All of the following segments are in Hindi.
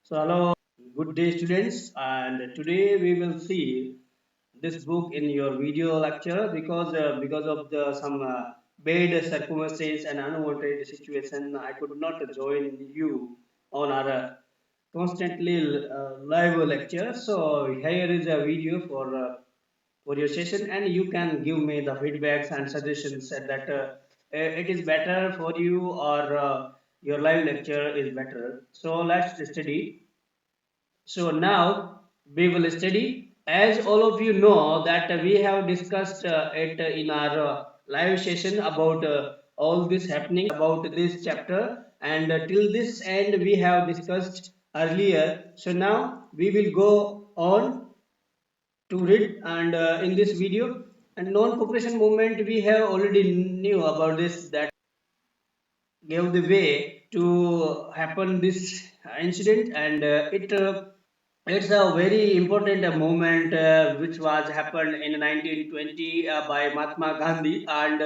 So hello, good day students, and today we will see this book in your video lecture because of the some bad circumstances and unwanted situation. I could not join you on our constantly live lecture. So here is a video for your session, and you can give me the feedbacks and suggestions that it is better for you or your live lecture is better. So let's study. So now we will study. As all of you know that we have discussed it in our live session about all this happening about this chapter, and till this end we have discussed earlier. So now we will go on to read, and in this video and non-cooperation movement we have already knew about this, that gave the way to happen this incident, and it's a very important moment which was happened in 1920 by Mahatma Gandhi, and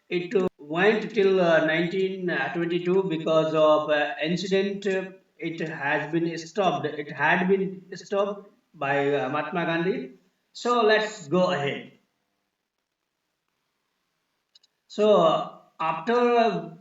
it went till 1922 because of incident. It has been stopped. It had been stopped by Mahatma Gandhi. So let's go ahead. So after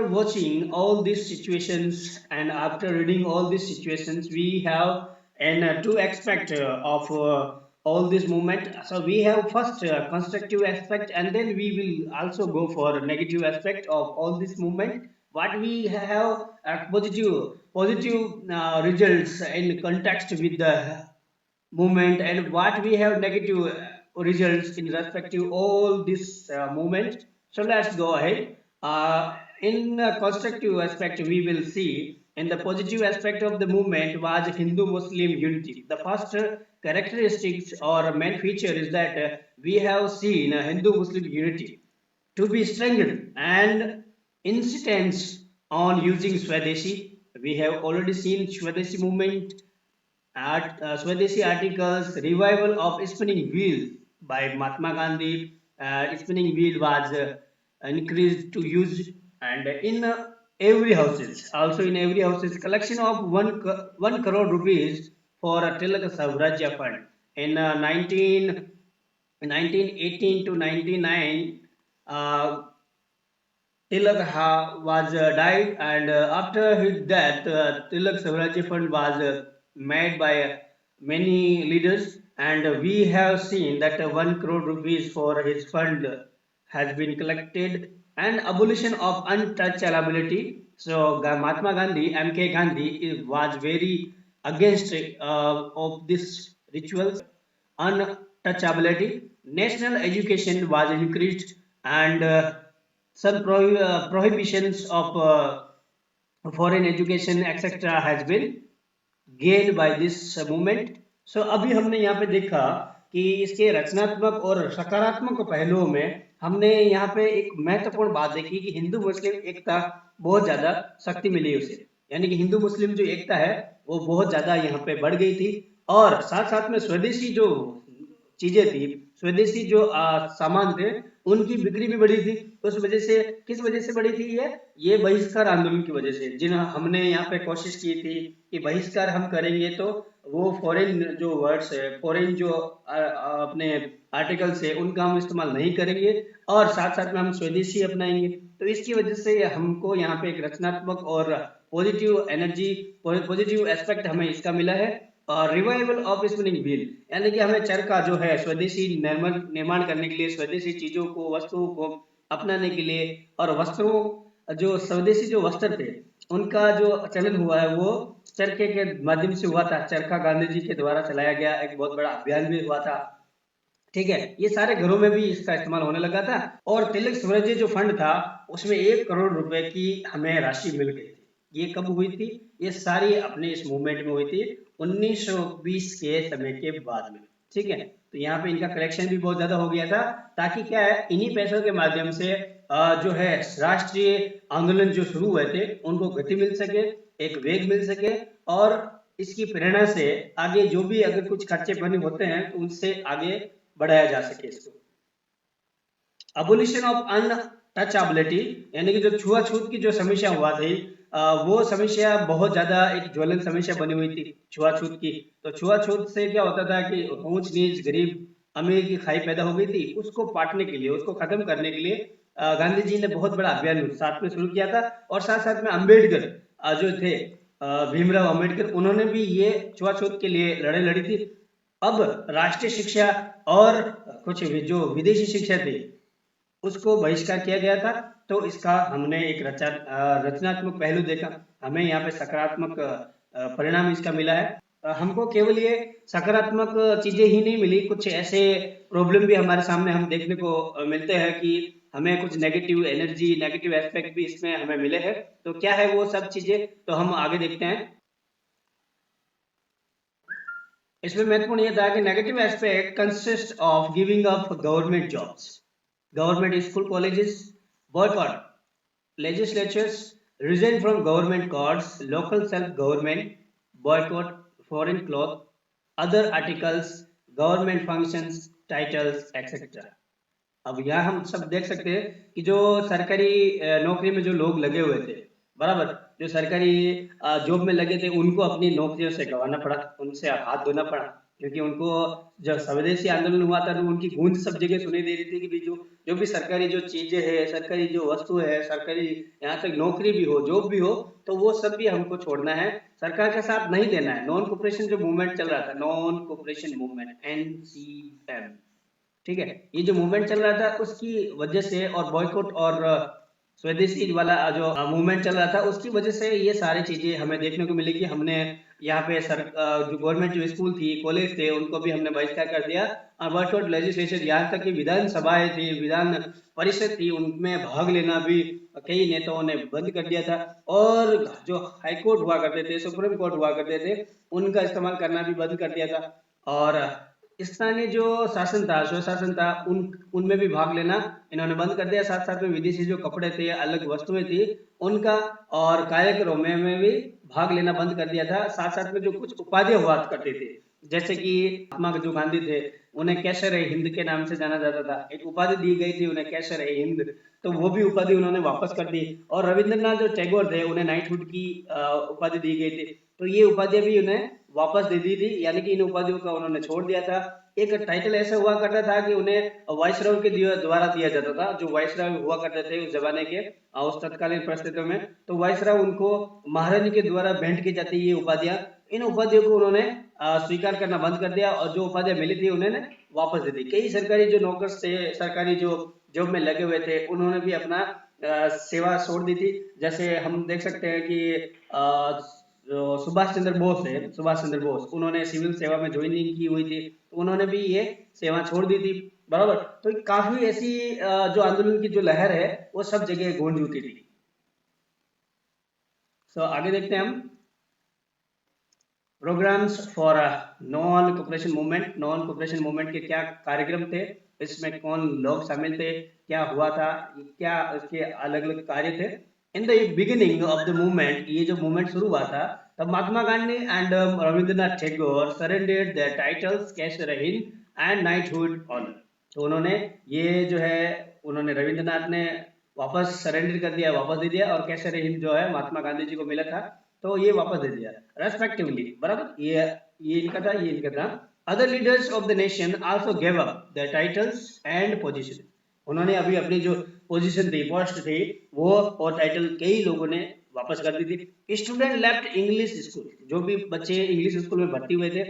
watching all these situations and after reading all these situations, we have an two aspect of all this movement. So we have first constructive aspect, and then we will also go for negative aspect of all this movement. What we have positive results in context with the movement, and what we have negative results in respect to all this movement. So let's go ahead. In constructive aspect we will see, in the positive aspect of the movement was Hindu Muslim unity. The first characteristics or main feature is that we have seen Hindu Muslim unity to be strengthened and insistence on using Swadeshi. We have already seen Swadeshi movement at Swadeshi articles, revival of spinning wheel by Mahatma Gandhi. Spinning wheel was increased to use, and in every houses, also in every houses, collection of 1 crore rupees for a Tilak Savrajya fund in 1918 to 99. Uh, Tilak was died, and after his death, Tilak Swarajya Fund was made by many leaders, and we have seen that 1 crore rupees for his fund has been collected, and abolition of untouchability. So Mahatma Gandhi, MK Gandhi, was very against of this rituals untouchability. National education was increased, and some prohibitions of foreign education etc. has been gained by this movement. So अभी हमने यहाँ पे देखा कि इसके रचनात्मक और सकारात्मक पहलुओं में हमने यहाँ पे एक महत्वपूर्ण बात देखी कि हिंदू मुस्लिम एकता बहुत ज्यादा शक्ति मिली उसे, यानी कि हिंदू मुस्लिम जो एकता है वो बहुत ज्यादा यहाँ पे बढ़ गई थी, और साथ साथ में स्वदेशी जो चीजें थी, स्वदेशी जो सामान थे, उनकी बिक्री भी बढ़ी थी। उस वजह से किस वजह से बढ़ी थी ये बहिष्कार आंदोलन की वजह से, जिन हमने यहाँ पे कोशिश की थी कि बहिष्कार हम करेंगे तो वो फॉरेन जो वर्ड्स है, फॉरेन जो अपने आर्टिकल्स है, उनका हम इस्तेमाल नहीं करेंगे और साथ साथ में हम स्वदेशी अपनाएंगे। तो इसकी वजह से हमको यहाँ पे एक रचनात्मक और पॉजिटिव एनर्जी, पॉजिटिव एस्पेक्ट हमें इसका मिला है। रिवाइवल ऑफ स्पिनिंग व्हील, यानी कि हमें चरखा जो है स्वदेशी निर्माण निर्माण करने के लिए, स्वदेशी चीजों को, वस्तुओं को अपनाने के लिए, और वस्त्रों जो स्वदेशी जो वस्त्र थे उनका जो चलन हुआ है वो चरखे के माध्यम से हुआ था। चरखा गांधी जी के द्वारा चलाया गया एक बहुत बड़ा अभियान भी हुआ था। ठीक है, ये सारे घरों में भी इसका इस्तेमाल होने लगा था, और तिलक स्वराज्य जो फंड था उसमें 1 करोड़ रुपए की हमें राशि मिल गई थी। ये कब हुई थी? ये सारी अपने इस मूवमेंट में हुई थी 1920 के समय के बाद में। ठीक है, तो यहाँ पे इनका कलेक्शन भी बहुत ज्यादा हो गया था, ताकि क्या है, इन्हीं पैसों के माध्यम से जो है राष्ट्रीय आंदोलन जो शुरू हुए थे उनको गति मिल सके, एक वेग मिल सके, और इसकी प्रेरणा से आगे जो भी अगर कुछ खर्चे पानी होते हैं तो उनसे आगे बढ़ाया जा सके इसको। अबोलिशन ऑफ अनटचेबिलिटी, यानी कि जो छुआछूत की जो समस्या हुआ थी, वो समस्या बहुत ज्यादा एक ज्वलन समस्या बनी हुई थी छुआछूत की। तो छुआछूत से क्या होता था कि ऊंच नीच गरीब अमीर की खाई पैदा हो गई थी। उसको पाटने के लिए, उसको खत्म करने के लिए गांधी जी ने बहुत बड़ा अभियान साथ में शुरू किया था। और साथ साथ में अम्बेडकर जो थे, भीमराव अम्बेडकर, उन्होंने भी ये छुआछूत के लिए लड़ाई लड़ी थी। अब राष्ट्रीय शिक्षा और कुछ जो विदेशी शिक्षा थी उसको बहिष्कार किया गया था। तो इसका हमने एक रचनात्मक पहलू देखा। हमें यहाँ पे सकारात्मक परिणाम इसका मिला है। हमको केवल ये सकारात्मक चीजें ही नहीं मिली, कुछ ऐसे प्रॉब्लम भी हमारे सामने हम देखने को मिलते हैं कि हमें कुछ नेगेटिव एनर्जी, नेगेटिव एस्पेक्ट भी इसमें हमें मिले हैं। तो क्या है वो सब चीजें, तो हम आगे देखते हैं। इसमें महत्वपूर्ण ये था कि negative aspect consist of giving up government jobs, government school colleges, boycott legislatures, resign from government courts, local self-government, boycott foreign cloth, other articles, government functions, titles, etc. अब यहाँ हम सब देख सकते हैं कि जो सरकारी नौकरी में जो लोग लगे हुए थे, बराबर, जो सरकारी जॉब में लगे थे, उनको अपनी नौकरियों से गंवाना पड़ा, उनसे हाथ धोना पड़ा। क्योंकि उनको जब स्वदेशी आंदोलन हुआ था तो उनकी गूंज सब जगह सुनी दे रही थी कि भी जो भी सरकारी जो चीजें है, सरकारी जो वस्तु है, सरकारी यहाँ तक नौकरी भी हो, जॉब भी हो, तो वो सब भी हमको छोड़ना है, सरकार के साथ नहीं देना है। नॉन कोऑपरेशन जो मूवमेंट चल रहा था, नॉन कोऑपरेशन मूवमेंट, NCM, ठीक है, ये जो मूवमेंट चल रहा था उसकी वजह से, और बॉयकॉट और स्वदेशी वाला जो मूवमेंट चल रहा था उसकी वजह से ये सारी चीजें हमें देखने को मिली कि हमने यहाँ पे जो गवर्नमेंट जो स्कूल थी, कॉलेज थे, उनको भी हमने बहिष्कार कर दिया। और बॉयकॉट लेजिस्लेशन, यहाँ तक कि विधानसभाएं थी, विधान परिषद थी, उनमें भाग लेना भी कई नेताओं ने बंद कर दिया था। और जो हाई कोर्ट हुआ करते थे, सुप्रीम कोर्ट हुआ करते थे, उनका इस्तेमाल करना भी बंद कर दिया था। और स्थानीय जो शासन था, स्वशासन था, उनमें भी भाग लेना इन्होंने बंद कर दिया। साथ साथ में विदेशी जो कपड़े थे, अलग वस्तुएं थी, उनका और कार्यक्रमों में भी भाग लेना बंद कर दिया था। साथ साथ में जो कुछ उपाधियां हुआ करते थे, जैसे कि महात्मा जो गांधी थे, उन्हें कैसर ए हिंद के नाम से जाना जाता था, एक उपाधि दी गई थी उन्हें, कैसर ए हिंद, तो वो भी उपाधि उन्होंने वापस कर दी। और रविंद्रनाथ जो टैगोर थे, उन्हें नाइटहुड की उपाधि दी गई थी, तो ये उपाधियां भी उन्हें वापस दे दी थी, यानी कि इन उपाधियों का उन्होंने छोड़ दिया था। एक टाइटल ऐसा हुआ करता था कि उन्हें वाइसरॉय के द्वारा दिया जाता था, जो वाइसरॉय हुआ करते थे उस जमाने के, उस तत्कालीन परिस्थितियों में, तो वाइसरॉय उनको महारानी के द्वारा भेंट की जाती ये उपाधियां। इन उपाधियों को उन्होंने स्वीकार करना बंद कर दिया और जो उपाधियां मिली थी उन्होंने वापस दे दी। कई सरकारी जो नौकर थे, सरकारी जो जॉब में लगे हुए थे, उन्होंने भी अपना सेवा छोड़ दी थी। जैसे हम देख सकते हैं कि जो सुभाष चंद्र बोस है, सुभाष चंद्र बोस, उन्होंने सिविल सेवा में ज्वाइनिंग की हुई थी, तो उन्होंने भी ये सेवा छोड़ दी थी, बराबर। तो काफी ऐसी जो आंदोलन की जो लहर है वो सब जगह गूंज उठी थी। तो आगे देखते हैं हम programmes for non cooperation movement. Non cooperation movement के क्या कार्यक्रम थे, इसमें कौन लोग शामिल थे, क्या हुआ था, क्या इसके अलग अलग कार्य थे। In the beginning of the movement, ये जो मूवमेंट शुरू हुआ था, तब Mahatma Gandhi and Rabindranath Tagore surrendered their titles Kaisar e Hind and knighthood honour. तो उन्होंने ये जो है, उन्होंने रविंद्रनाथ ने वापस सरेंडर कर दिया, वापस दे दिया, और कैसर ए हिंद जो है महात्मा गांधी जी को मिला था, तो ये वापस दे दिया रेस्पेक्टिवली, बराबर। ये इनका था, ये इनका था। Other leaders of the nation also give up the titles and position. उन्होंने अभी अपनी जो पोजीशन थी, पोस्ट थी, वो और टाइटल कई लोगों ने वापस कर दी थी। स्टूडेंट लेफ्ट इंग्लिश स्कूल, जो भी बच्चे इंग्लिश स्कूल में भर्ती हुए थे,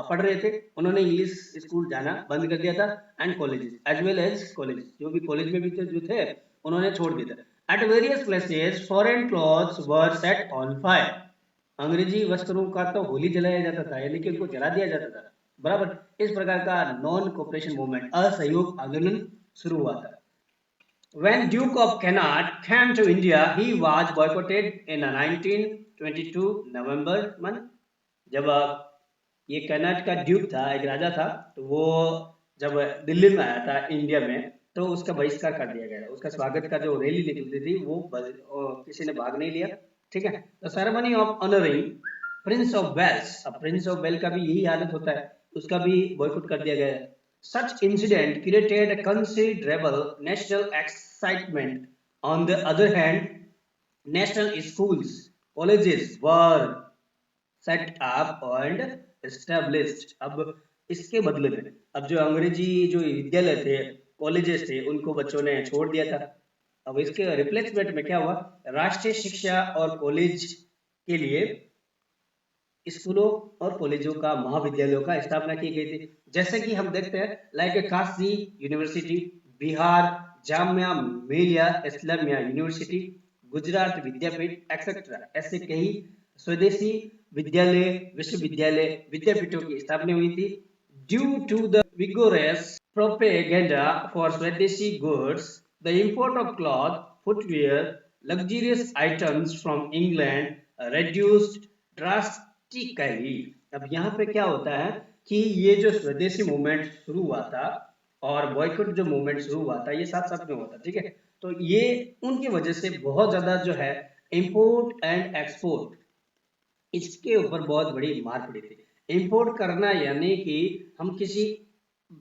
पढ़ रहे थे, उन्होंने इंग्लिश स्कूल जाना बंद कर दिया था। And colleges as well as college, जो भी कॉलेज में भी थे, जो थे, उन्होंने छोड़ दिया था। At various places, foreign clothes were set on fire. अंग्रेजी वस्त्रों का तो होली जलाया जाता था, यानी कि उनको जला दिया जाता था, बराबर। इस प्रकार का नॉन कोऑपरेशन मूवमेंट, असहयोग आंदोलन शुरू हुआ था। When Duke of Connaught came to India, he was boycotted in 1922 November month. जब ये कनाट का ड्यूक था, एक राजा था, तो वो जब दिल्ली में आया था इंडिया में, तो उसका बहिष्कार कर दिया गया। उसका स्वागत का जो रैली निकलती थी वो किसी ने भाग नहीं लिया, ठीक है। तो ceremony of honouring prince of Wales, अब प्रिंस ऑफ वेल्स का भी यही हालत होता है, उसका भी बॉयकॉट कर दिया गया। Such incident created considerable national excitement. On the other hand, national schools colleges were set up and established. अब इसके बदले में अब जो अंग्रेजी जो विद्यालय थे, कॉलेजेस थे, उनको बच्चों ने छोड़ दिया था। अब इसके रिप्लेसमेंट में क्या हुआ, राष्ट्रीय शिक्षा और कॉलेज के लिए स्कूलों और कॉलेजों का, महाविद्यालयों का स्थापना की गई थी। जैसे कि हम देखते हैं like Kashi university, Bihar Jamia Millia Islamia university, Gujarat Vidyapith etcetera, ऐसे कई स्वदेशी विद्यालय, विश्वविद्यालय, विद्यापीठों की स्थापना हुई थी। Due to the vigorous propaganda for Swadeshi goods, the import of cloth, footwear, luxurious items from England reduced drastically. अब यहाँ पे क्या होता है कि ये जो स्वदेशी मूवमेंट शुरू हुआ था और बॉयकॉट जो मूवमेंट शुरू हुआ था, ये साथ साथ में हुआ था, ठीक है। तो ये उनकी वजह से बहुत ज्यादा जो है इंपोर्ट एंड एक्सपोर्ट, इसके ऊपर बहुत बड़ी मार पड़ी थी। इंपोर्ट करना यानी कि हम किसी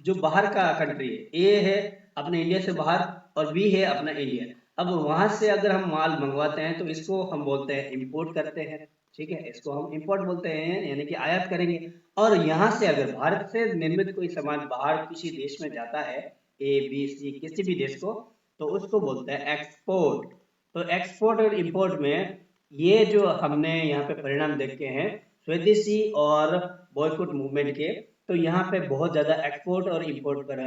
जो बाहर का कंट्री है, ए है अपने इंडिया से बाहर और बी है अपना इंडिया, अब वहां से अगर हम माल मंगवाते हैं तो इसको हम बोलते हैं इंपोर्ट करते हैं, ठीक है, इसको हम इंपोर्ट बोलते हैं, यानी कि आयात करेंगे। और यहाँ से अगर भारत से निर्मित कोई सामान बाहर किसी देश में जाता है, ए बी सी किसी भी देश को, तो उसको बोलते हैं एक्सपोर्ट। तो एक्सपोर्ट और इंपोर्ट में ये जो हमने यहाँ पे परिणाम देखे हैं स्वदेशी और बॉयकॉट मूवमेंट के, तो यहाँ पे बहुत ज्यादा एक्सपोर्ट और इंपोर्ट पर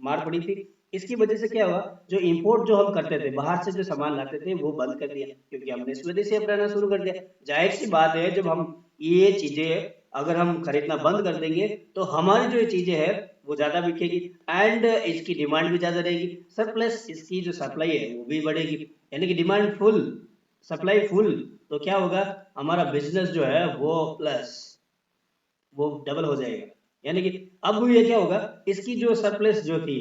मार पड़ी थी। इसकी वजह से क्या हुआ, जो इंपोर्ट जो हम करते थे, बाहर से जो सामान लाते थे, वो बंद कर दिया क्योंकि हमने स्वदेशी अपनाना शुरू कर दिया। जाहिर सी बात है, जब हम ये चीजें अगर हम खरीदना बंद कर देंगे तो हमारी जो चीजें है वो ज्यादा बिकेगी एंड इसकी डिमांड भी ज्यादा रहेगी, सर प्लस इसकी जो सप्लाई है वो भी बढ़ेगी, यानी कि डिमांड फुल सप्लाई फुल, तो क्या होगा, हमारा बिजनेस जो है वो प्लस वो डबल हो जाएगा। यानी कि अब ये क्या होगा, इसकी जो सरप्लस जो थी,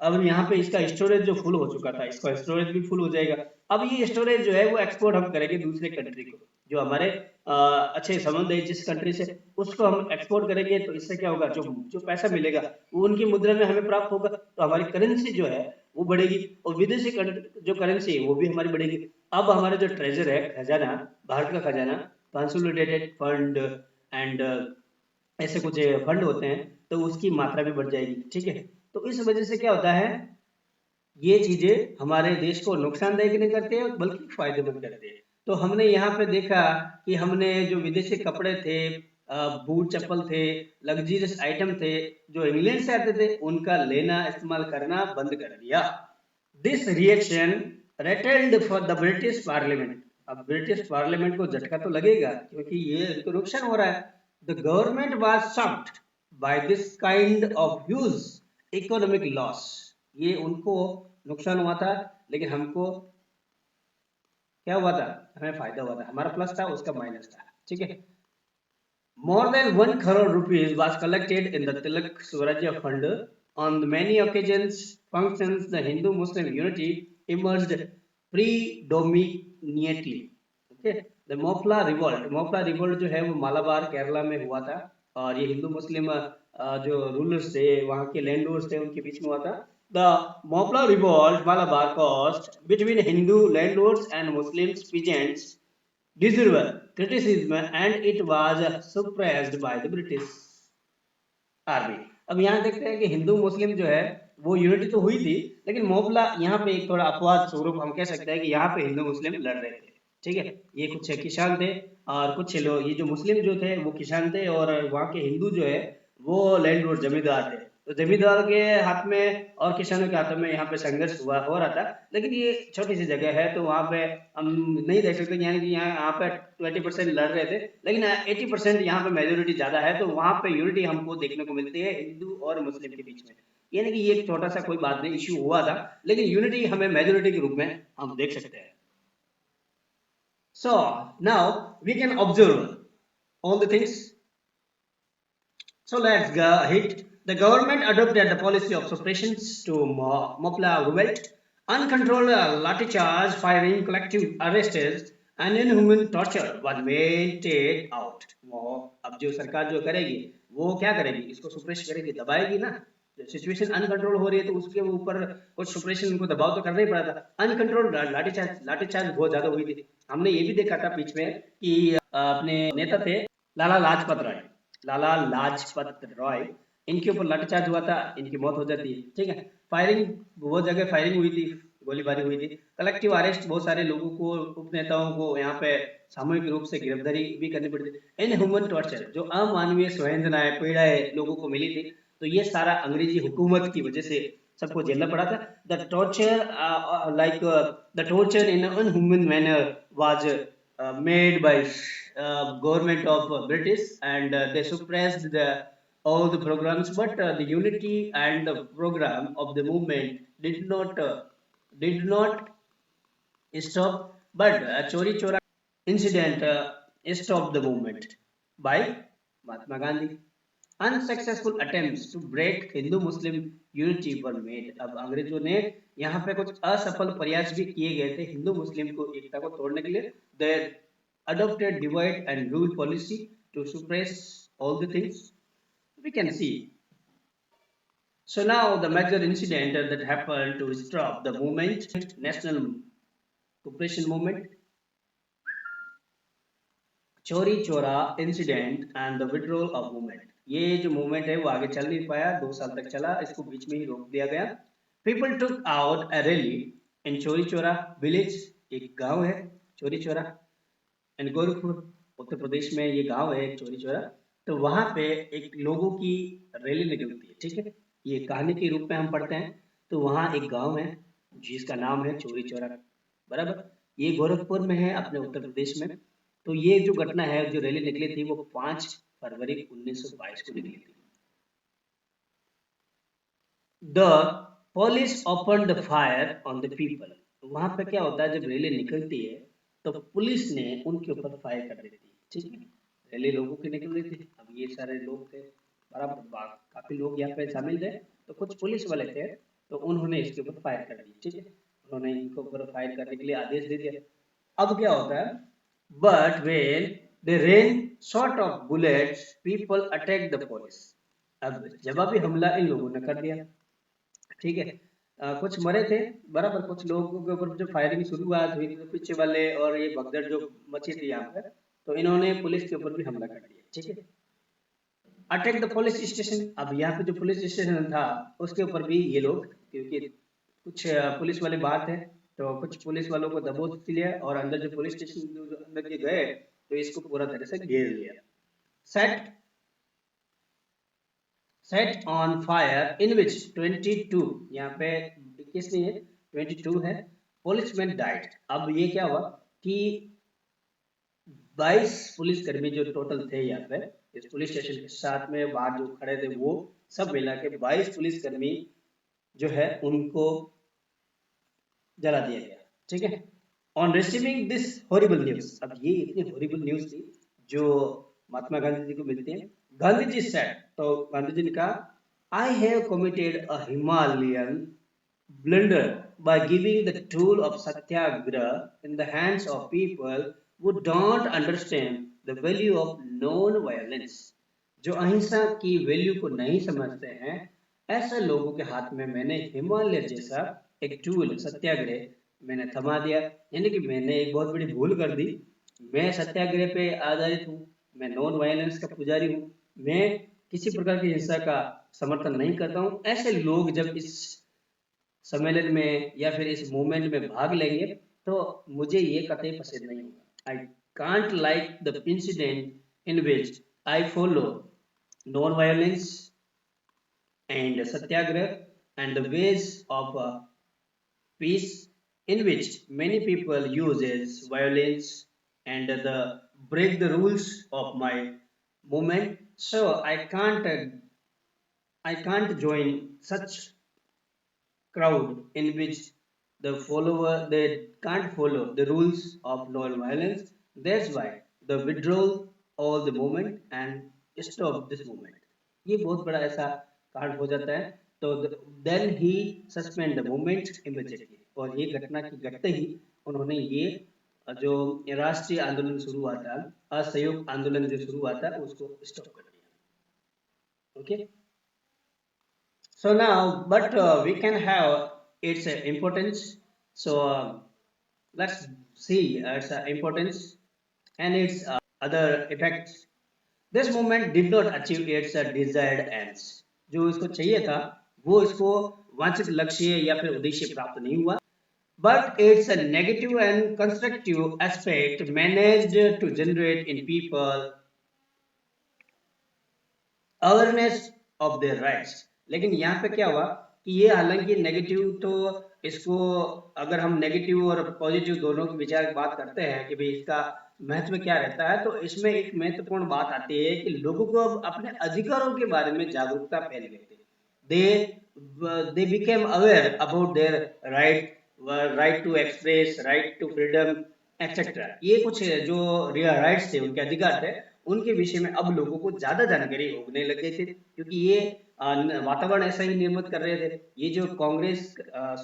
अब यहाँ पे इसका स्टोरेज जो फुल हो चुका था, इसका स्टोरेज भी फुल हो जाएगा। अब ये स्टोरेज जो है वो एक्सपोर्ट हम करेंगे दूसरे कंट्री को, जो हमारे अच्छे संबंध है जिस कंट्री से, उसको हम एक्सपोर्ट करेंगे। तो इससे क्या होगा, जो जो पैसा मिलेगा वो उनकी मुद्रा में हमें प्राप्त होगा, तो हमारी करेंसी जो है वो बढ़ेगी और विदेशी जो करेंसी है वो भी हमारी बढ़ेगी। अब हमारा जो ट्रेजर है, खजाना, भारत का खजाना, कंसोलिडेटेड फंड एंड ऐसे कुछ फंड होते हैं, तो उसकी मात्रा भी बढ़ जाएगी, ठीक है। तो इस वजह से क्या होता है, ये चीजें हमारे देश को नुकसानदायक नहीं करते हैं बल्कि फायदेमंद करते हैं। तो हमने यहाँ पे देखा कि हमने जो विदेशी कपड़े थे, बूट चप्पल थे, लग्जरियस आइटम थे, जो इंग्लैंड से आते थे, उनका लेना इस्तेमाल करना बंद कर दिया। This reaction retailed for the British Parliament. अब ब्रिटिश पार्लियामेंट को झटका तो लगेगा क्योंकि ये इनको नुकसान हो रहा है। The government was shocked by this kind of huge economic loss. ये उनको नुकसान हुआ था, लेकिन हमको क्या हुआ था, हमें फायदा हुआ था, हमारा प्लस था उसका माइनस था, ठीक है। More than 1 crore rupees was collected in the Tilak Swarajya Fund. On many occasions, functions, the Hindu-Muslim unity emerged predominantly. Okay, the Mopla revolt जो है वो मालाबार केरला में हुआ था और ये हिंदू मुस्लिम जो रूलर्स थे, वहाँ के लैंड लॉर्ड्स थे, उनके बीच में हुआ था। The Mopla revolt Malabar caused between Hindu landlords and Muslim peasants deserve criticism and it was suppressed by the British army. अब यहाँ देखते हैं कि हिंदू मुस्लिम जो है वो यूनिटी तो हुई थी, लेकिन मोहल्ला यहाँ पे एक थोड़ा अपवाद स्वरूप हम कह सकते हैं कि यहाँ पे हिंदू मुस्लिम लड़ रहे थे, ठीक है। ये कुछ किसान थे और कुछ लोग, ये जो मुस्लिम जो थे वो किसान थे और वहाँ के हिंदू जो है वो लैंडलॉर्ड जमींदार थे। तो जमींदार के हाथ में और किसानों के हाथों में यहाँ पे संघर्ष हुआ हो रहा था, लेकिन ये छोटी सी जगह है तो वहाँ पे हम नहीं देख सकते, यानी कि यहाँ पे 20% लड़ रहे थे, लेकिन 80% यहाँ पे मेजोरिटी ज्यादा है, तो वहाँ पे यूनिटी हमको देखने को मिलती है हिंदू और मुस्लिम के बीच में। यानी कि ये एक छोटा सा कोई बात नहीं, इश्यू हुआ था, लेकिन यूनिटी हमें मेजोरिटी के रूप में हम देख सकते हैं। So now we can observe all the things. So let's go ahead. The government adopted the policy of suppressions to Mopla revolt, uncontrolled laఠીચાર્જ, firing, collective arrests, and inhuman torture was meted out. वो अब जो सरकार जो करेगी वो क्या करेगी, इसको सुप्रेस करेगी, दबाएगी ना। सिचुएशन अनकंट्रोल हो रही है तो उसके ऊपर कुछ सुप्रेशन उनको दबाव तो करना ही पड़ा था। अनकंट्रोल लाठीचार्ज बहुत ज्यादा हुई थी। हमने ये भी देखा था बीच में कि अपने नेता थे लाला लाजपत राय, इनके ऊपर लाठीचार्ज हुआ था, इनकी मौत हो जाती है। ठीक है, फायरिंग, बहुत जगह फायरिंग हुई थी, गोलीबारी हुई थी, कलेक्टिव अरेस्ट, बहुत सारे लोगों को, उप नेताओं को यहाँ पे सामूहिक रूप से गिरफ्तारी भी करनी पड़ी थी। इन ह्यूमन टॉर्चर, जो अमानवीय संवेदनाएं पीड़ाएं लोगों को मिली थी, तो ये सारा अंग्रेजी हुकूमत की वजह से सबको झेलना पड़ा था। The torture the torture in unhuman manner was made by government of British, and they suppressed all the programs, but the unity and the program of the movement did not stop. But Chori Chora incident stopped the movement by Mahatma Gandhi. Unsuccessful attempts to break Hindu-Muslim unity were made. अब अंग्रेजों ने यहाँ पे कुछ असफल प्रयास भी किए गए थे हिंदू मुस्लिम को एकता को तोड़ने के लिए। They adopted divide and rule policy to suppress all the things we can see. So now the major incident that happened to stop the movement, national cooperation movement, चोरी चोरा incident and the withdrawal of movement. ये जो मूवमेंट है वो आगे चल नहीं पाया, 2 साल तक चला, इसको बीच में ही रोक दिया गया। People took out a rally इन चोरी चोरा विलेज, एक गांव है चोरी चोरा, इन गोरखपुर उत्तर प्रदेश में ये गांव है एक चोरी चोरा। तो वहां पे एक लोगों की रैली निकलती है। ठीक है, ये कहानी के रूप में हम पढ़ते हैं। तो वहां एक गांव है जिसका नाम है चोरी चोरा, बराबर, ये गोरखपुर में है अपने उत्तर प्रदेश में। तो ये जो घटना है, जो रैली निकली थी, वो 5 फरवरी 1922 को निकली थी। The police open the fire on the people. वहां पे क्या होता है, जब रैली निकलती है तो पुलिस ने उनके ऊपर फायर कर देती है। ठीक है, रैली लोगों की निकल रही थी, अब ये सारे लोग थे, बराबर काफी लोग यहाँ पे शामिल थे, तो कुछ पुलिस वाले थे, तो उन्होंने इसके ऊपर फायर कर दिया। ठीक है, उन्होंने इनके ऊपर फायर करने के लिए आदेश दे दिया। अब क्या होता है, but when they rain shot of bullets, people attacked the police. अब जवाबी हमला इन लोगों ने कर दिया। ठीक है, कुछ मरे थे, बराबर, कुछ लोगों के ऊपर जो फायरिंग शुरुआत हुई थी, तो पीछे वाले और ये भगदड़ जो मची थी यहाँ पर, तो इन्होंने पुलिस के ऊपर भी हमला कर दिया। ठीक है, अटैक द पुलिस स्टेशन। अब यहाँ पे जो पुलिस स्टेशन था उसके ऊपर भी ये लोग, क्योंकि कुछ पुलिस वाले बात है, तो कुछ पुलिस वालों को दबोच लिया और अंदर जो पुलिस स्टेशन जो अंदर के गए, तो इसको पूरा तरह से घेर लिया। Set set on fire in which 22, यहाँ पे 21 नहीं है 22 है, पुलिसमैन डाइड। अब ये क्या हुआ कि 22 पुलिसकर्मी जो टोटल थे यहाँ पे इस पुलिस स्टेशन के साथ में बाहर जो खड़े थे, वो सब मिला के 22 पुलिसकर्मी जो है उनको जला दिया गया। ठीक है, on receiving this horrible news. अब ये इतनी हॉरिबल न्यूज थी जो महात्मा गांधी जी को मिलती है। गांधी जी सेड, तो गांधी जी ने कहा, I have committed a Himalayan blunder by giving the tool of satyagraha in the hands of people who don't understand the value of non-violence। जो अहिंसा की वैल्यू को नहीं समझते हैं, ऐसे लोगों के हाथ में मैंने हिमालय जैसा एक टूल सत्याग्रह मैंने थमा दिया। यानी कि मैंने एक बहुत बड़ी भूल कर दी। मैं सत्याग्रह पे आधारित हूँ, मैं नॉन वायलेंस का पुजारी हूँ, मैं किसी प्रकार की हिंसा का समर्थन नहीं करता हूँ। ऐसे लोग जब इस सम्मेलन में या फिर इस मूवमेंट में भाग लेंगे तो मुझे ये कतई पसंद नहीं होगा। I can't like the incident in which I follow non violence and satyagrah and the ways of peace in which many people uses violence and the break the rules of my movement. So I can't join such crowd in which the follower they can't follow the rules of non-violence. That's why the withdrawal all the movement and stop this movement। ये बहुत बड़ा ऐसा कांड हो जाता है, तो then he suspend the movement immediately। और ये घटना की घटते ही उन्होंने ये जो राष्ट्रीय आंदोलन शुरू हुआ था, असहयोग आंदोलन जो शुरू हुआ था, उसको स्टॉप कर दिया। Okay, So now, but we can have its importance. So let's see its importance and its other effects. This movement did not achieve its desired ends. जो इसको चाहिए था वो इसको वांछित लक्ष्य या फिर उद्देश्य प्राप्त नहीं हुआ. But its a negative and constructive aspect managed to generate in people awareness of their rights. लेकिन यहाँ पे क्या हुआ कि ये हालांकि नेगेटिव तो इसको अगर हम नेगेटिव और पॉजिटिव दोनों के विचार की बात करते हैं कि भाई इसका महत्व क्या रहता है, तो इसमें एक महत्वपूर्ण बात आती है कि लोगों को अब अपने अधिकारों के बारे में जागरूकता फैल गई थी. They became aware about their right to express, right to freedom etcetera. ये कुछ जो राइट्स थे, उनके अधिकार थे, उनके विषय में अब लोगों को ज्यादा जानकारी होने लग गई थी, क्योंकि ये वातावरण ऐसा ही निर्मित कर रहे थे. ये जो Congress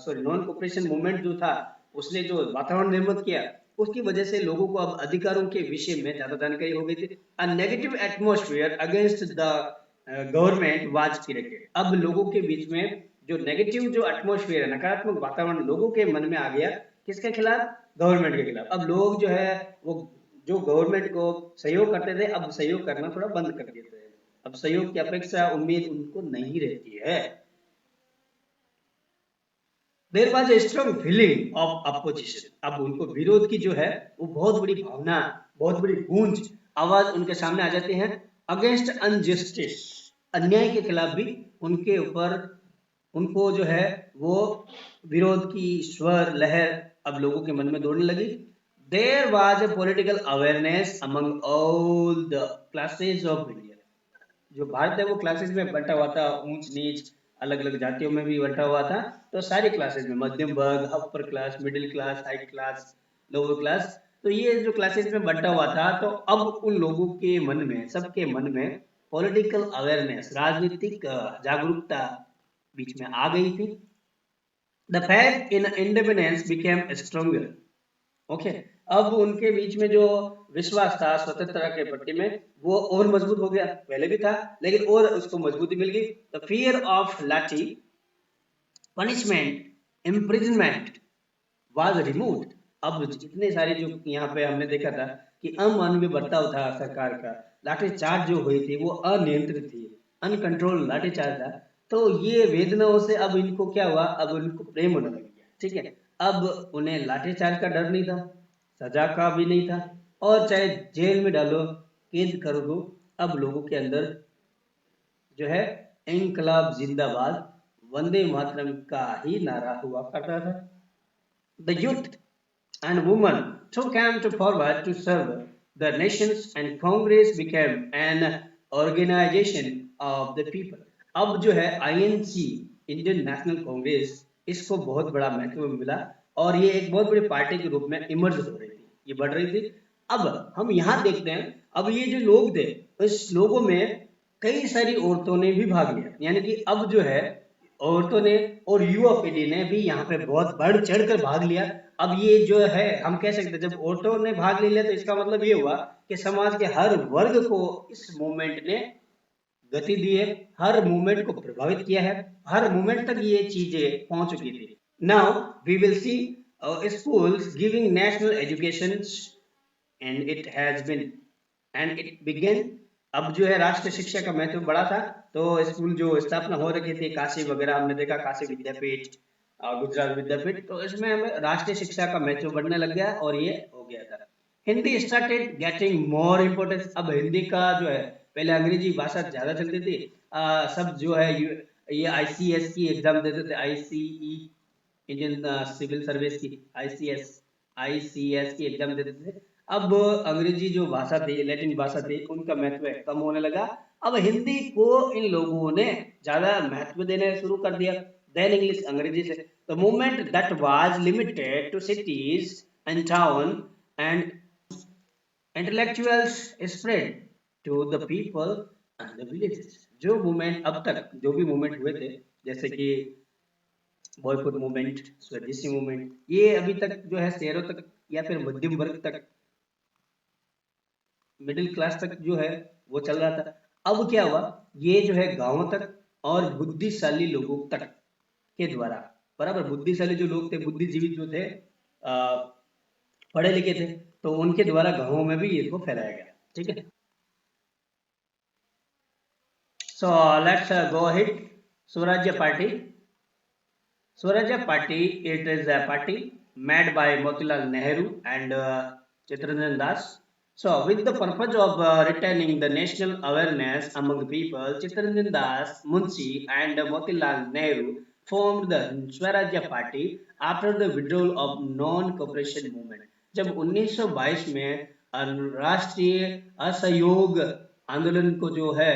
sorry non cooperation movement जो था, उसने जो वातावरण निर्मित किया, उसकी वजह से लोगों को अब अधिकारों के विषय में ज्यादा जानकारी हो गई थी. A negative atmosphere against the government was created. अब लोगों के बीच में जो नेगेटिव जो एटमोस्फियर है, नकारात्मक वातावरण लोगों के मन में आ गया. किसके खिलाफ? गवर्नमेंट के खिलाफ. अब लोग जो है वो जो गवर्नमेंट को सहयोग करते थे, अब सहयोग करना थोड़ा बंद कर देते हैं. अब सहयोग की अपेक्षा उम्मीद उनको नहीं रहती है. There was a strong feeling of opposition. अब उनको विरोध की जो है वो बहुत बड़ी भावना, बहुत बड़ी गूंज आवाज उनके सामने आ जाती है. अगेंस्ट अनजस्टिस, अन्याय के खिलाफ भी उनके ऊपर उनको जो है वो विरोध की स्वर लहर अब लोगों के मन में दौड़ने लगी. There was a political awareness among all the classes of India. जो भारत है वो क्लासेस में बंटा हुआ था, ऊंच नीच अलग अलग जातियों में भी बंटा हुआ था. तो सारी क्लासेस में मध्यम वर्ग, upper class, middle class, high class, lower class, तो ये जो क्लासेस में बंटा हुआ था, तो अब उन लोगों के मन में, सबके मन में पॉलिटिकल अवेयरनेस, राजनीतिक जागरूकता बीच में आ गई थी. The fact in independence became stronger. Okay, अब उनके बीच में जो विश्वास था स्वतंत्रता के प्रति में, वो और मजबूत हो गया. पहले भी था लेकिन और उसको मजबूती मिल गई. द फियर ऑफ लाठी पनिशमेंट इम्प्रिजनमेंट वाज रिमूव्ड. अब जितने सारे जो यहाँ पे हमने देखा था कि अमानवीय बर्ताव था सरकार का, लाठीचार्ज जो हुई थी वो अनियंत्रित थी, अनकंट्रोल लाठीचार्ज था. तो ये वेदनाओं से अब इनको क्या हुआ, अब इनको प्रेम होने लग गया. ठीक है, अब उन्हें लाठीचार्ज का डर नहीं था, सजा का भी नहीं था, और चाहे जेल में डालो, कैद कर दो, अब लोगों के अंदर जो है इनकलाब जिंदाबाद, वंदे मातरम का ही नारा हुआ करता था. The youth and women too came to forward to serve the nations, and Congress became an organization of the people. अब जो है INC, इंडियन नेशनल कांग्रेस, इसको बहुत बड़ा महत्व मिला और ये एक बहुत बड़ी पार्टी के रूप में इमर्ज हो रही थी, ये बढ़ रही थी. अब हम यहाँ देखते हैं, अब ये जो लोग थे, इस लोगों में कई सारी औरतों ने भी भाग लिया. यानी कि अब जो है औरतों ने और युवा पीढ़ी ने भी यहाँ पे बहुत बढ़ चढ़ कर भाग लिया. अब ये जो है हम कह सकते हैं, जब औरतों ने भाग ले लिया तो इसका मतलब ये हुआ कि समाज के हर वर्ग को इस मूवमेंट ने गति दी है, हर मूवमेंट को प्रभावित किया है, हर मूवमेंट तक ये चीजें पहुंच चुकी थी. Now we will see schools giving national education, and it has been and it began. अब जो है राष्ट्रीय शिक्षा का महत्व बड़ा था, तो स्कूल जो स्थापना हो रखी थी, काशी वगैरह हमने देखा, काशी विद्यापीठ, गुजरात विद्यापीठ, तो इसमें हमें राष्ट्रीय शिक्षा का महत्व बढ़ने लग गया और ये हो गया था. Hindi started getting more importance. अब हिंदी का जो है, पहले अंग्रेजी भाषा ज्यादा चलती थी. सब जो है ये ICS की एग्जाम देते थे, ICE, इंडियन सिविल सर्विस की, ICS की एग्जाम देते थे. अब अंग्रेजी जो भाषा थी, लैटिन भाषा थी, उनका महत्व कम होने लगा. अब हिंदी को इन लोगों ने ज्यादा महत्व देना शुरू कर दिया, देन इंग्लिश, अंग्रेजी से. The movement that was limited to cities and town and intellectuals spread to the people and the villages. जो मूवमेंट अब तक जो भी मूवमेंट हुए थे, जैसे कि बॉयकॉट मूवमेंट, स्वदेशी मूवमेंट, ये अभी तक जो है शहरों तक या फिर मध्यम वर्ग तक, मिडिल क्लास तक जो है वो चल रहा था. अब क्या हुआ, ये जो है गांवों तक और बुद्धिशाली लोगों तक के द्वारा, बराबर। बुद्धिशाली जो लोग थे, बुद्धिजीवी जो थे, पढ़े लिखे थे, तो उनके द्वारा गांवों में भी इसको फैलाया गया। ठीक है, so let's go ahead. Swarajya party, Swarajya Party, it is a party made by Motilal Nehru and Chittaranjan Das. So, with the purpose of retaining the national awareness among the people, Chittaranjan Das, Munshi, and Motilal Nehru formed the Swarajya Party after the withdrawal of non-cooperation movement. जब 1922 में राष्ट्रीय असहयोग आंदोलन को जो है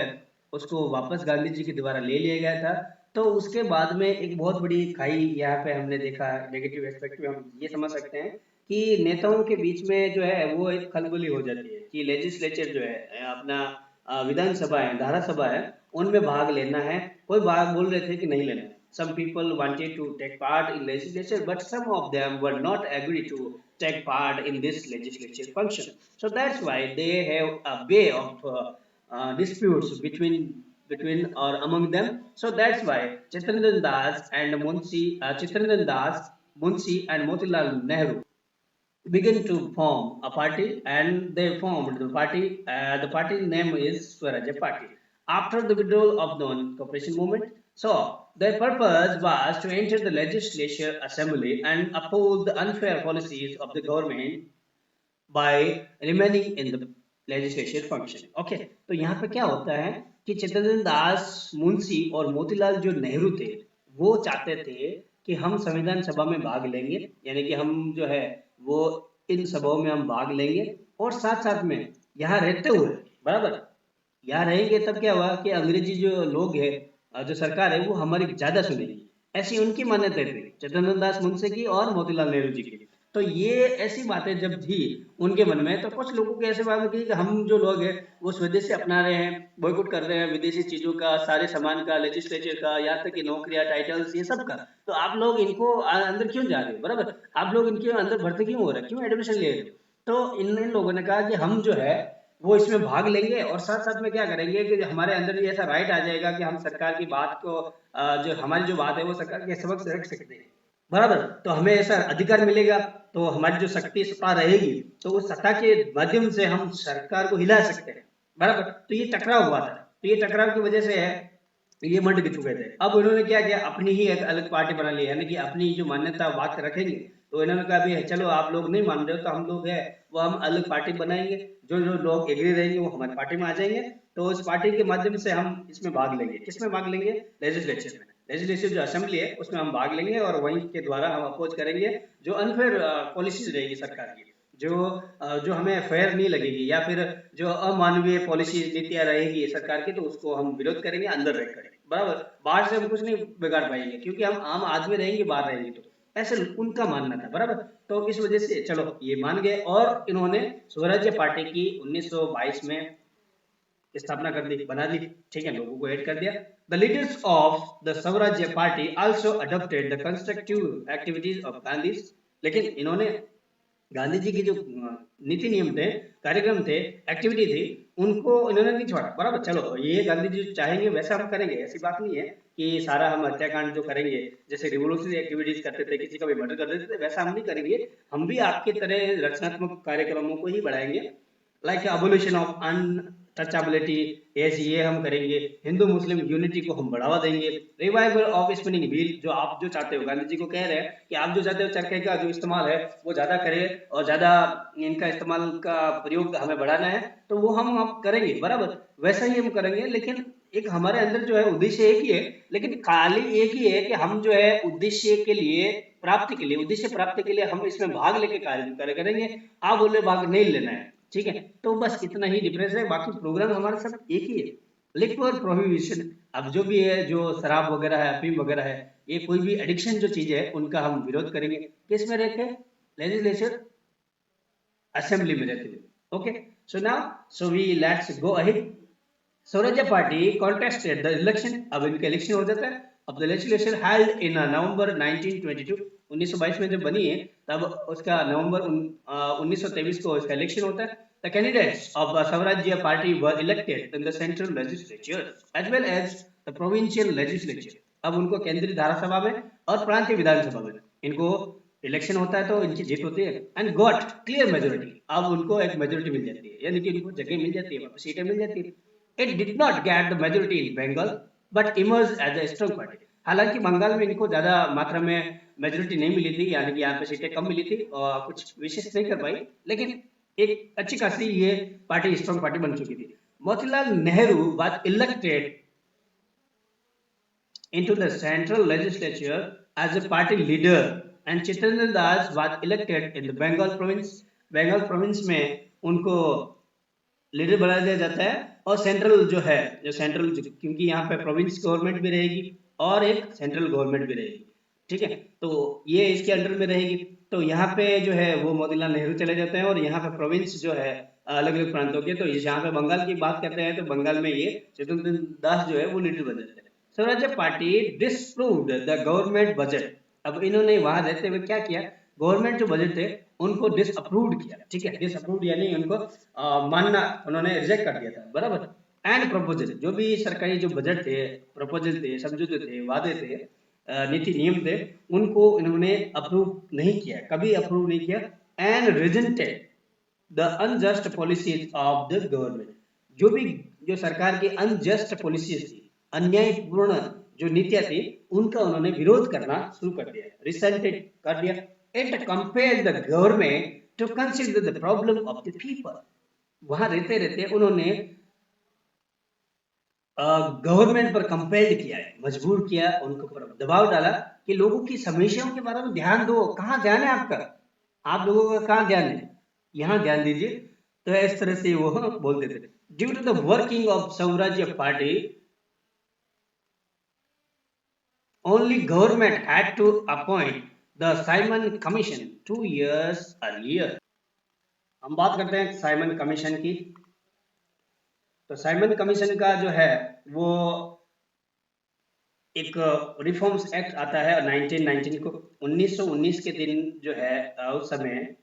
उसको वापस गांधी जी के द्वारा ले लिया गया था, तो उसके बाद में एक बहुत बड़ी खाई यहाँ पे हमने देखा। नेगेटिव एस्पेक्ट में हम ये समझ सकते हैं कि नेताओं के बीच में जो है वो एक खलबली हो जाती है कि लेजिस्लेचर जो है अपना विधानसभा है, धारा सभा है, उनमें भाग लेना है। कोई भाग बोल रहे थे कि नहीं लेना है। Some people wanted to take part in legislature, but some of them were not agree to take part in this legislature function. So that's why they have a way of disputes between or among them. So that's why Chittaranjan Das and Chittaranjan Das, Munshi and Motilal Nehru began to form a party, and they formed the party. The party name is Swarajya Party after the withdrawal of the non-cooperation movement. So their purpose was to enter the legislature assembly and oppose the unfair policies of the government by remaining in the legislature function. Okay, तो यहाँ पे क्या होता है कि चित्तरंजन दास, मुंशी और मोतीलाल जो नेहरू थे, वो चाहते थे कि हम संविधान सभा में भाग लेंगे, यानी कि हम जो है वो इन सभाओं में हम भाग लेंगे और साथ साथ में यहाँ रहते हुए, बराबर, यहाँ रहेंगे तब क्या हुआ कि अंग्रेजी जो लोग है, जो सरकार है, वो हमारी ज्यादा सुनेगी। ऐसी उनकी मान्यता थी चित्तरंजन दास मुंशी की और मोतीलाल नेहरू जी की। तो ये ऐसी बातें जब थी उनके मन में, तो कुछ लोगों की ऐसी बात की कि हम जो लोग हैं वो स्वदेशी अपना रहे हैं, बॉयकॉट कर रहे हैं विदेशी चीजों का, सारे सामान का, लेजिस्लेचर का, यहाँ तक कि नौकरियां, टाइटल्स, ये सब का। तो आप लोग इनको अंदर क्यों जा रहे हो, बराबर, आप लोग इनके अंदर भर्ती क्यों हो रहे हैं, क्यों एडमिशन ले रहे हो। तो इन लोगों ने कहा कि हम जो है वो इसमें भाग लेंगे और साथ साथ में क्या करेंगे कि हमारे अंदर भी ऐसा राइट आ जाएगा कि हम सरकार की बात को, जो हमारी जो बात है वो सरकार के समक्ष रख सकते हैं, बराबर। तो हमें ऐसा अधिकार मिलेगा, तो हमारी जो शक्ति सत्ता रहेगी, तो उस सत्ता के माध्यम से हम सरकार को हिला सकते हैं, बराबर। तो ये टकराव हुआ था, तो ये टकराव की वजह से है ये मंड के चुके थे। अब उन्होंने क्या किया, अपनी ही एक अलग पार्टी बना ली, यानी कि अपनी जो मान्यता बात रखेंगे। तो इन्होंने कहा भी चलो आप लोग नहीं मान रहे हो तो हम लोग है वो हम अलग पार्टी बनाएंगे, जो जो लोग एग्री रहेंगे वो हमारी पार्टी में आ जाएंगे। तो उस पार्टी के माध्यम से हम इसमें भाग लेंगे। किसमें भाग लेंगे, लेजिस्लेचर में। लेजिस्लेटिव जो असेंबली है उसमें हम भाग लेंगे और वहीं के द्वारा हम अपोज करेंगे जो अनफेयर पॉलिसीज रहेगी सरकार की, जो हमें फेयर नहीं लगेगी, या फिर जो अमानवीय पॉलिसी नीतियां रहेगी सरकार की, तो उसको हम विरोध करेंगे अंदर रह कर, बराबर। बाहर से हम कुछ नहीं बिगाड़ पाएंगे क्योंकि हम आम आदमी रहेंगे, बाहर रहेंगे। तो ऐसे उनका मानना था, बराबर। तो इस वजह से चलो ये मान गए और इन्होंने स्वराज्य पार्टी की 1922 में स्थापना कर दी, बना दी। ठीक है, लोगों को ऐड कर दिया। द लीडर्स ऑफ द स्वराज्य party also adopted the constructive activities of Gandhi. लेकिन इन्होंने गांधी जी की जो नीति नियम थे, कार्यक्रम थे, एक्टिविटी थी, उनको इन्होंने नहीं छोड़ा, बराबर। चलो ये गांधी जी चाहेंगे वैसा हम करेंगे, ऐसी बात नहीं है कि सारा हम हत्याकांड जो करेंगे, जैसे रिवोल्यूशनरी एक्टिविटीज करते थे, किसी का भी मर्डर कर देते थे, वैसा हम नहीं करेंगे। हम भी आपकी तरह रचनात्मक कार्यक्रमों को ही बढ़ाएंगे, लाइक अबोलिशन ऑफ अनटचेबिलिटी, ये हम करेंगे। हिंदू मुस्लिम यूनिटी को हम बढ़ावा देंगे। रिवाइवल ऑफ स्पिनिंग व्हील, जो आप जो चाहते हो, गांधी जी को कह रहे हैं कि आप जो चाहते हो चरखे का जो इस्तेमाल है वो ज्यादा करें और ज्यादा इनका इस्तेमाल का प्रयोग हमें बढ़ाना है, तो वो हम करेंगे, बराबर, वैसा ही हम करेंगे। लेकिन एक हमारे अंदर जो है उद्देश्य एक ही है, लेकिन खाली एक ही है कि हम जो है उद्देश्य के लिए प्राप्ति के लिए, उद्देश्य प्राप्ति के लिए हम इसमें भाग लेके कार्य करेंगे। आप बोले भाग नहीं लेना है, ठीक है। तो बस इतना ही डिफरेंस है, बाकी प्रोग्राम हमारे सब एक ही है। लिक्वर प्रोहिबिशन, अब जो भी है, जो शराब वगैरह है, अफीम वगैरह है, ये कोई भी एडिक्शन जो चीज है उनका हम विरोध करेंगे। किस में रहते, लेजिस्लेचर असेंबली में रहते हुए। Okay, so now so we let's go ahead. Swarajya party contested the election, अब इनका इलेक्शन हो जाता है। अब the legislation held in November 1922, 1922 में जब बनी है तब उसका नवंबर 1923 को इसका इलेक्शन होता है। The candidates of the Swarajya Party were elected in the central legislature as well as the provincial legislature. अब उनको केंद्रीय धारासभा में और प्रांतीय विधानसभा में इनको इलेक्शन होता है तो इनकी जीत होती है एंड गॉट क्लियर मेजोरिटी। अब उनको एक मेजोरिटी मिल जाती है, यानी कि इनको जगह मिल जाती है, वहाँ पे सीटें मिल जाती है। It did not get the majority in Bengal but emerge as a strong party. हालांकि बंगाल में इनको ज्यादा मात्रा में मेजोरिटी नहीं मिली थी, यानी कि यहाँ पे सीटें कम मिली थी और कुछ विशेष नहीं कर पाई, लेकिन एक अच्छी खासी ये पार्टी स्ट्रॉन्ग पार्टी बन चुकी थी। Motilal Nehru was elected into the central legislature as a party leader and Chitendra Das was elected in the Bengal province। Bengal province में उनको लीडर बना दिया जाता है और सेंट्रल जो है, जो सेंट्रल, क्योंकि यहाँ पे प्रोविंस गवर्नमेंट भी रहेगी और एक सेंट्रल गवर्नमेंट भी रहेगी, ठीक है, तो ये इसके अंडर में रहेगी। तो यहाँ पे जो है वो मोतीलाल नेहरू चले जाते हैं और यहाँ पे प्रोविंस जो है अलग अलग प्रांतों के, तो यहाँ पे बंगाल की बात करते हैं तो बंगाल में ये चतुर्थ दास जो है वो लीडर बन जाते हैं। स्वराज्य party disproved the government budget. अब इन्होंने वहां रहते हुए क्या किया, गवर्नमेंट जो बजट थे उनको डिसअप्रूव्ड किया, ठीक है, डिसअप्रूव्ड यानी उनको मानना, उन्होंने रिजेक्ट कर दिया था, बराबर। एंड प्रपोजल, जो भी सरकारी जो बजट थे, प्रपोजल थे, समझौते थे, वादे थे, नीति नियम थे, उनको इन्होंने अप्रूव नहीं किया, कभी अप्रूव नहीं किया। And resented the unjust policies of the government. जो भी जो सरकार की अनजस्ट पॉलिसीज थी, अन्यायपूर्ण जो नीतियां थी, उनका उन्होंने विरोध करना शुरू कर दिया, रिसेंटेड कर दिया। It compelled the government to consider the problem of the people. वहां रहते रहते उन्होंने गवर्नमेंट पर कंपेल्ड किया है, मजबूर किया, उनके ऊपर दबाव डाला कि लोगों की समस्याओं के बारे में ध्यान दो। कहाँ ध्यान है आपका, आप लोगों का कहाँ ध्यान है, यहाँ ध्यान दीजिए। तो इस तरह से वो बोलते थे। Due to the working of Swarajya party only government had to appoint the Simon commission 2 years earlier. हम बात करते हैं साइमन कमीशन की। तो साइमन कमीशन का जो है वो एक रिफॉर्म्स एक्ट आता है 1919 को, 1919 के दिन जो है उस समय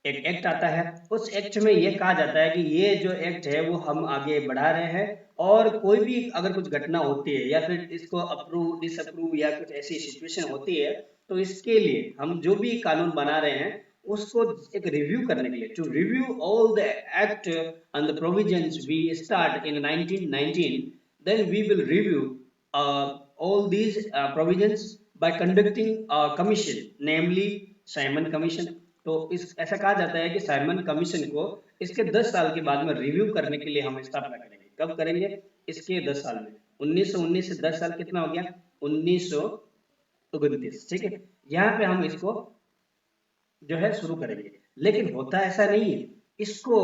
एक एक्ट आता है। उस एक्ट में ये कहा जाता है कि ये जो एक्ट है वो हम आगे बढ़ा रहे हैं और कोई भी अगर कुछ घटना होती है या फिर इसको अप्रूव डिसअप्रूव या कुछ ऐसी सिचुएशन होती है तो इसके लिए हम जो भी कानून बना रहे हैं उसको एक रिव्यू करने के लिए, to review all the act and the provisions we start in 1919, then we will review all these provisions by conducting a commission, namely Simon commission. तो इस ऐसा कहा जाता है कि साइमन कमीशन को इसके 10 साल के बाद में रिव्यू करने के लिए हम स्थापना करेंगे। कब करेंगे, इसके 10 साल में। 1919 से 10 साल कितना हो गया, 1929, ठीक है। यहाँ पे हम इसको जो है शुरू करेंगे, लेकिन होता ऐसा नहीं है। इसको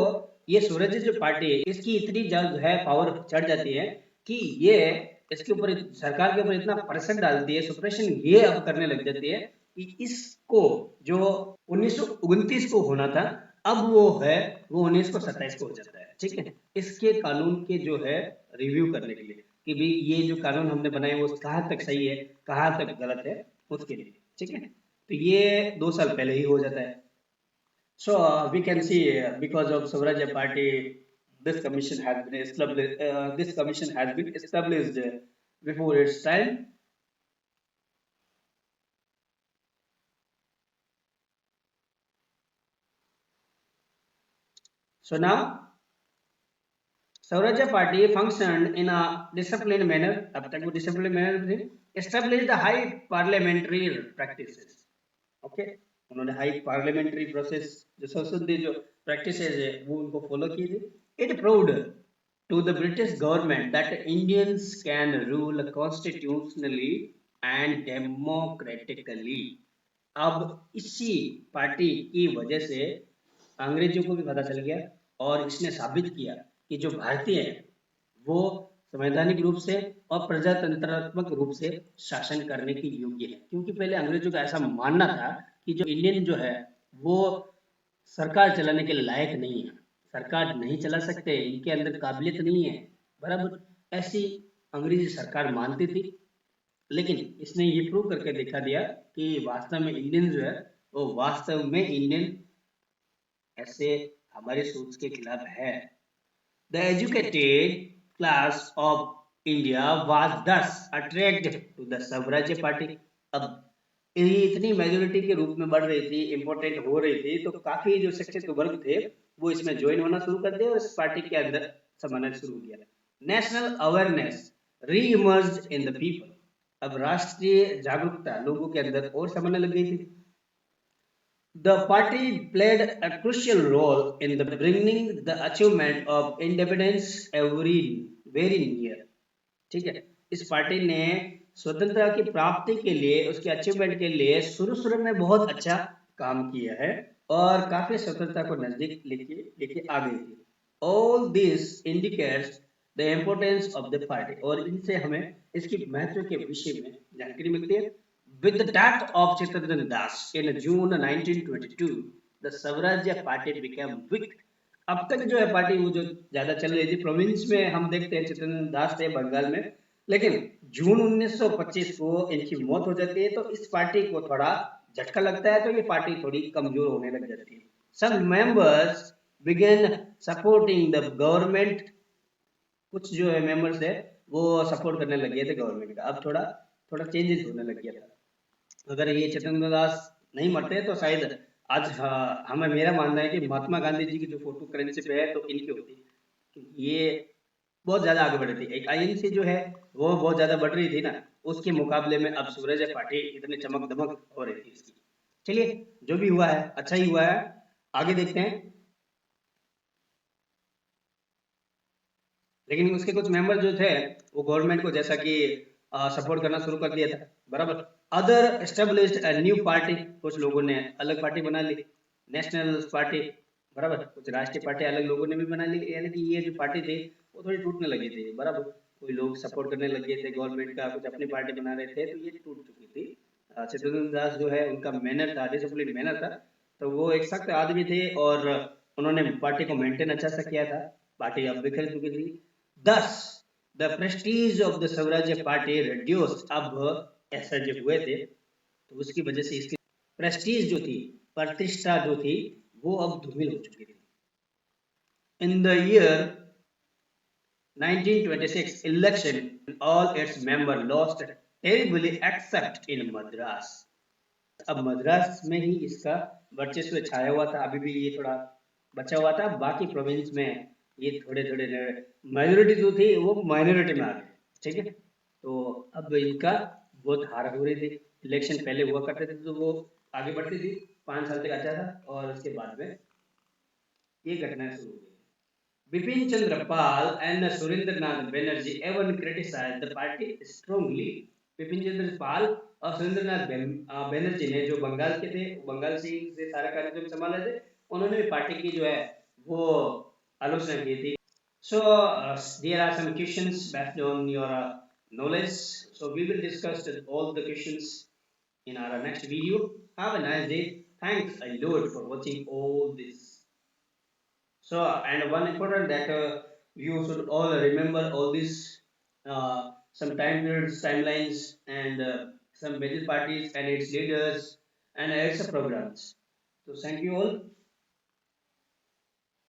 ये स्वराज्य जो पार्टी है इसकी इतनी जो है पावर चढ़ जाती है कि ये इसके ऊपर, सरकार के ऊपर इतना प्रेशर डालती है, सुप्रेशन ये अब करने लग जाती है कि इसको जो 1929 को होना था अब वो है वो 1927 को हो जाता है, ठीक है। इसके कानून के जो है रिव्यू करने के लिए कि भाई ये जो कानून हमने बनाए वो कहाँ तक सही है कहाँ तक गलत है, उसके लिए, ठीक है। तो ये 2 साल पहले ही हो जाता है। So we can see because of Swarajya Party, this commission has been established. This commission has been established before its time. So now Swarajya Party functioned in a disciplined manner. अब तक वो disciplined manner में थे. Established the high parliamentary practices. Okay, उन्होंने हाई पार्लियामेंट्री प्रोसेस जो संसदीय जो प्रैक्टिसेस है वो उनको फॉलो किए थे। It proved to the British government that Indians can rule constitutionally and democratically. अब इसी पार्टी की वजह से अंग्रेजों को भी पता चल गया और इसने साबित किया कि जो भारतीय हैं वो संवैधानिक रूप से और प्रजातंत्रात्मक रूप से शासन करने के योग्य है। क्योंकि पहले अंग्रेजों का ऐसा मानना था कि जो इंडियन जो है वो सरकार चलाने के लायक नहीं है, सरकार नहीं चला सकते, इनके अंदर काबिलियत नहीं है, बराबर, ऐसी अंग्रेजी सरकार मानती थी। लेकिन इसने ये प्रूव करके दिखा दिया कि वास्तव में इंडियन जो है वो वास्तव में इंडियन ऐसे हमारे सोच के खिलाफ है। The educated class of India was दस अट्रैक्ट टू द स्वराज्य पार्टी। अब ये इतनी मेजोरिटी के रूप में बढ़ रही थी, इम्पोर्टेंट हो रही थी, तो काफी जो शिक्षित वर्ग थे वो इसमें ज्वाइन होना शुरू कर दिया और इस पार्टी के अंदर समाना शुरू किया। नेशनल अवेयरनेस री इमर्ज इन द पीपल। अब राष्ट्रीय जागरूकता लोगों के अंदर और समाने लग गई थी। The party played a crucial role in the bringing the achievement of independence every very near। ठीक है, इस पार्टी ने स्वतंत्रता की प्राप्ति के लिए, उसके अचीवमेंट के लिए शुरू शुरू में बहुत अच्छा काम किया है और काफी स्वतंत्रता को नजदीक लेके लेके आ गई थी। All this indicates the importance of the party, और इनसे हमें इसकी महत्व के विषय में जानकारी मिलती है। With the death of Chittranjan Das in June 1922, the Swarajya Party became weak। अब तक जो है पार्टी वो जो ज्यादा चल रही थी प्रोविंस में, हम देखते हैं चित्तरंजन दास थे बंगाल में, लेकिन जून 1925 को इनकी मौत हो जाती है तो इस पार्टी को थोड़ा झटका लगता है, तो ये पार्टी थोड़ी कमजोर होने लग जाती है। Some members began supporting the government. कुछ जो है मेंबर्स है वो सपोर्ट करने लग गए थे गवर्नमेंट का। अब थोड़ा थोड़ा चेंजेस होने लग गया था। अगर ये चैतन्य दास नहीं मरते तो शायद आज, हमें मेरा मानना है कि महात्मा गांधी जी की जो फोटो करेंसी पे है तो इनकी होती, क्योंकि ये बहुत ज्यादा आगे बढ़ रही थी। एक आईएनसी जो है वो बहुत ज्यादा बढ़ रही थी ना, उसके मुकाबले में अब सूरज पार्टी इतनी चमक दमक हो रही थी इसकी। चलिए, जो भी हुआ है अच्छा ही हुआ है, आगे देखते हैं। लेकिन उसके कुछ मेंबर जो थे वो गवर्नमेंट को जैसा कि सपोर्ट करना शुरू कर दिया था, बराबर। Other established a new party, कुछ लोगों ने अलग पार्टी बना ली, नेशनल पार्टी, बराबर। कुछ राष्ट्रीय पार्टी अलग लोगों ने भी बना ली, यानी कि ये जो पार्टी थी वो थोड़ी टूटने लगी थी, बराबर। कोई लोग सपोर्ट करने लगे थे गवर्नमेंट का, कुछ अपनी पार्टी बना रहे थे, तो ये टूट चुकी थी। चित्तरंजन दास जो है उनका मैनर था, डिसिप्लिन मैनर था, तो वो एक सख्त आदमी थे और उन्होंने पार्टी को मेंटेन अच्छा सा किया था। पार्टी अब बिखर चुकी थी। Thus, the prestige of the स्वराज्य पार्टी reduced। अब ऐसा जब हुए थे तो उसकी वजह से इसकी प्रेस्टीज जो थी, प्रतिष्ठा जो थी, वो अब धूमिल हो चुकी थी। In the year 1926 election, all its members lost terribly except in Madras। अब मद्रास में ही इसका वर्चस्व छाया हुआ था, अभी भी ये थोड़ा बचा हुआ था, बाकी प्रोविंस में ये थोड़े थोड़े मेजोरिटी जो थी वो माइनॉरिटी में आ गई। ठीक है, तो अब इनका बहुत हार हो रही थी। इलेक्शन पहले हुआ करते थे तो वो आगे बढ़ती थी, 5 साल तक अच्छा था, और उसके बाद में ये घटना शुरू हुई। Bipin Chandra Pal and Surendranath Banerjee even criticized the party strongly। Bipin Chandra Pal और सुरेंद्रनाथ बैनर्जी ने, जो बंगाल के थे, बंगाल से सारे कार्यक्रम संभाले थे, उन्होंने भी पार्टी की जो है वो आलोचना की थी। So there are some questions based on your knowledge. So we will discuss all the questions in our next video. Have a nice day. Thanks a lot for watching all this. So, and one important that you should all remember all these some time periods, timelines, and some major parties and its leaders and its programs. So, thank you all.